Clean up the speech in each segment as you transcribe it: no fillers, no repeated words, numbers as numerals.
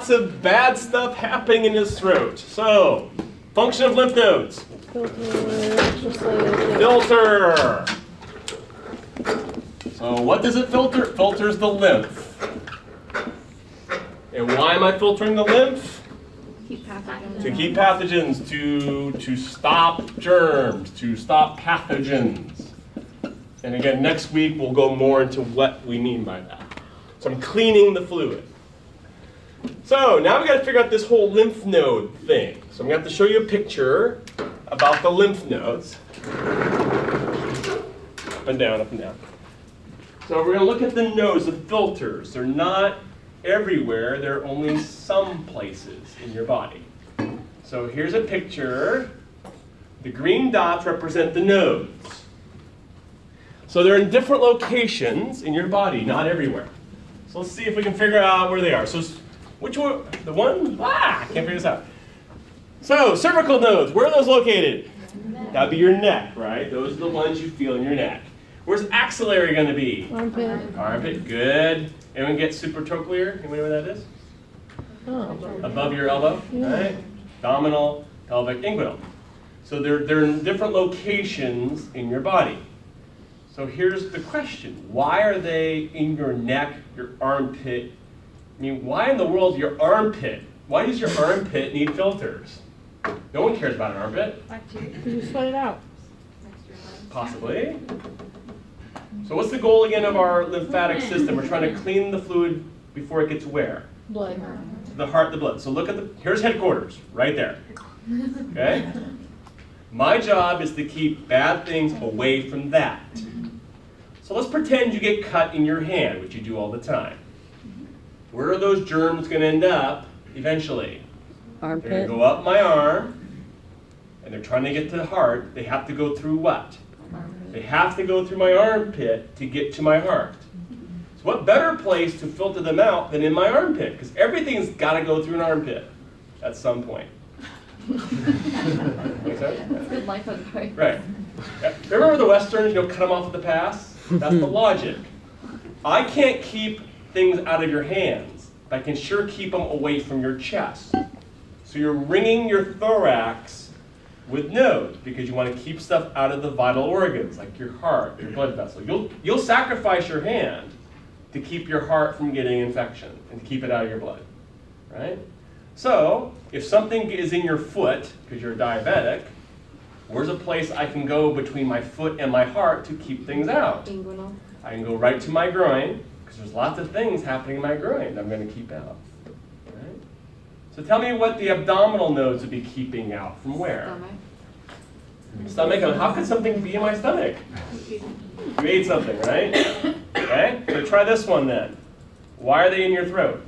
lots of bad stuff happening in his throat. So, function of lymph nodes. Filter. So what does it filter? It filters the lymph. And why am I filtering the lymph? Keep pathogens. To keep pathogens, to stop germs, to stop pathogens. And again, next week we'll go more into what we mean by that. So I'm cleaning the fluid. So now we've got to figure out this whole lymph node thing. So I'm going to have to show you a picture about the lymph nodes. Up and down, up and down. So we're going to look at the nodes, the filters. They're not everywhere. They're only some places in your body. So here's a picture. The green dots represent the nodes. So they're in different locations in your body, not everywhere. So let's see if we can figure out where they are. So which one? The one? I can't figure this out. So cervical nodes, where are those located? That'd be your neck, right? Those are the ones you feel in your neck. Where's axillary going to be? Armpit. Armpit, good. Anyone get supratrochlear? Anybody know what that is? Oh. Above your elbow, right? Abdominal, pelvic, inguinal. So they're in different locations in your body. So here's the question. Why are they in your neck, your armpit? I mean, why in the world your armpit? Why does your armpit need filters? No one cares about an armpit. You sweat it out. Possibly. So what's the goal again of our lymphatic system? We're trying to clean the fluid before it gets where? Blood. The heart, the blood. So look at here's headquarters, right there. Okay? My job is to keep bad things away from that. So let's pretend you get cut in your hand, which you do all the time. Where are those germs going to end up eventually? Armpit. They're going to go up my arm, and they're trying to get to the heart. They have to go through what? They have to go through my armpit to get to my heart. So what better place to filter them out than in my armpit? Because everything's got to go through an armpit at some point. Make sense? That's good life advice. Right. Remember the Westerns, cut them off at the pass? That's the logic. I can't keep things out of your hands, but I can sure keep them away from your chest. So you're ringing your thorax with nodes because you want to keep stuff out of the vital organs, like your heart, your blood vessel. You'll sacrifice your hand to keep your heart from getting infection and to keep it out of your blood, right? So if something is in your foot, because you're diabetic, where's a place I can go between my foot and my heart to keep things out? Inguinal. I can go right to my groin, because there's lots of things happening in my groin that I'm going to keep out. Right? So tell me what the abdominal nodes would be keeping out from where? Stomach. Stomach. How could something be in my stomach? You ate something, right? Okay? So try this one then. Why are they in your throat?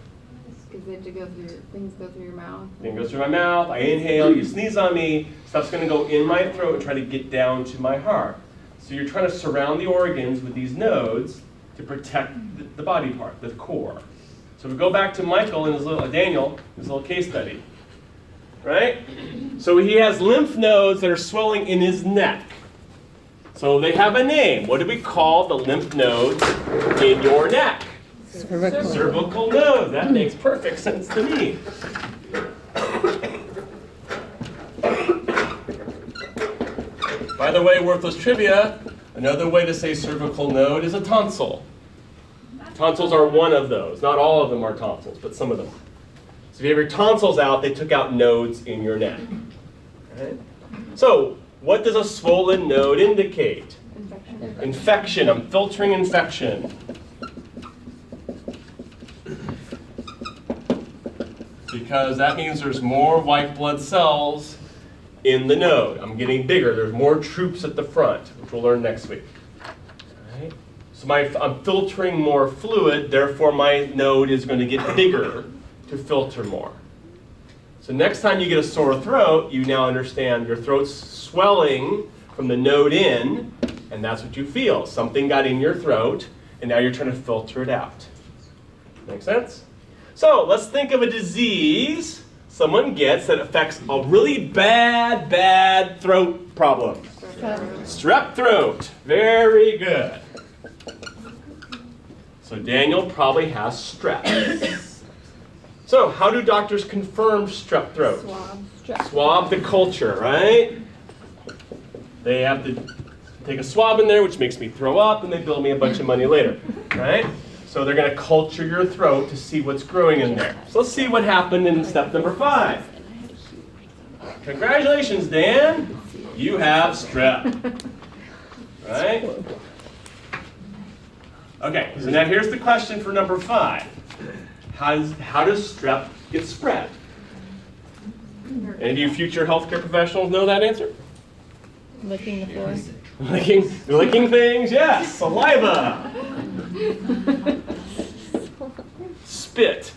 Because they have to go through, things go through your mouth. Thing goes through my mouth, I inhale, you sneeze on me, stuff's going to go in my throat and try to get down to my heart. So you're trying to surround the organs with these nodes to protect the body part, the core. So we go back to Michael and Daniel, his little case study. Right? So he has lymph nodes that are swelling in his neck. So they have a name. What do we call the lymph nodes in your neck? Cervical. Cervical nodes. That makes perfect sense to me. By the way, worthless trivia, another way to say cervical node is a tonsil. Tonsils are one of those. Not all of them are tonsils, but some of them. So if you have your tonsils out, they took out nodes in your neck. Right? So what does a swollen node indicate? Infection. Infection. I'm filtering infection. Because that means there's more white blood cells in the node. I'm getting bigger. There's more troops at the front, which we'll learn next week. Right? So I'm filtering more fluid, therefore my node is going to get bigger to filter more. So next time you get a sore throat, you now understand your throat's swelling from the node in, and that's what you feel. Something got in your throat, and now you're trying to filter it out. Make sense? So let's think of a disease someone gets that affects a really bad throat problem. Strep throat. Very good. So Daniel probably has strep. So how do doctors confirm strep throat? Swab. Swab the culture, right? They have to take a swab in there, which makes me throw up, and they bill me a bunch of money later, right? So they're going to culture your throat to see what's growing in there. So let's see what happened in step number 5. Congratulations, Dan. You have strep, right? Okay, so now here's the question for number 5. How does strep get spread? Any of you future healthcare professionals know that answer? Licking the floor. Licking things, yes. Saliva. Spit.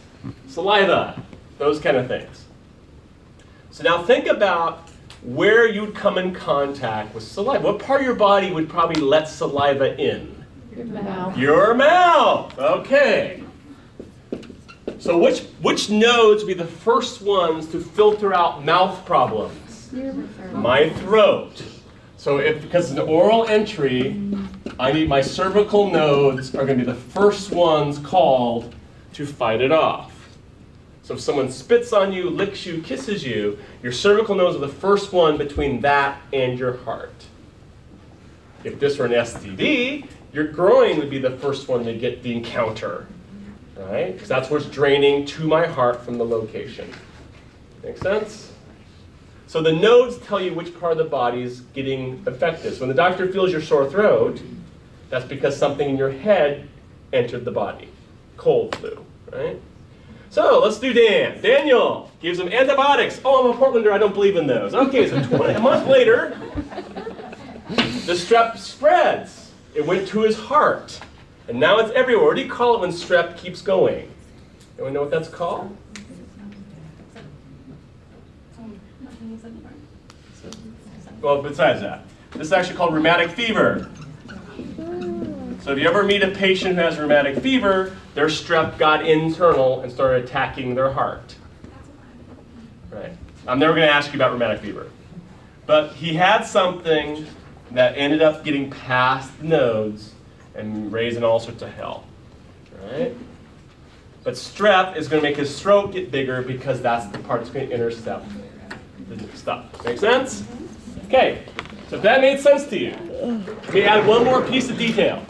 Saliva. Those kind of things. So now think about where you'd come in contact with saliva. What part of your body would probably let saliva in? Your mouth. Your mouth. Okay. So which nodes would be the first ones to filter out mouth problems? My throat. So because it's an oral entry, I need my cervical nodes are going to be the first ones called to fight it off. So if someone spits on you, licks you, kisses you, your cervical nodes are the first one between that and your heart. If this were an STD, your groin would be the first one to get the encounter, right? Because that's what's draining to my heart from the location. Make sense? So the nodes tell you which part of the body is getting affected. So when the doctor feels your sore throat, that's because something in your head entered the body. Cold flu, right? So let's do Dan. Daniel gives him antibiotics. Oh, I'm a Portlander, I don't believe in those. Okay, so a month later, the strep spreads. It went to his heart. And now it's everywhere. What do you call it when strep keeps going? Anyone know what that's called? Well, besides that, this is actually called rheumatic fever. So if you ever meet a patient who has rheumatic fever, their strep got internal and started attacking their heart. Right. I'm never going to ask you about rheumatic fever. But he had something that ended up getting past the nodes and raising all sorts of hell. Right? But strep is going to make his throat get bigger because that's the part that's going to intercept the stuff. Make sense? Okay. So if that made sense to you, let me add one more piece of detail.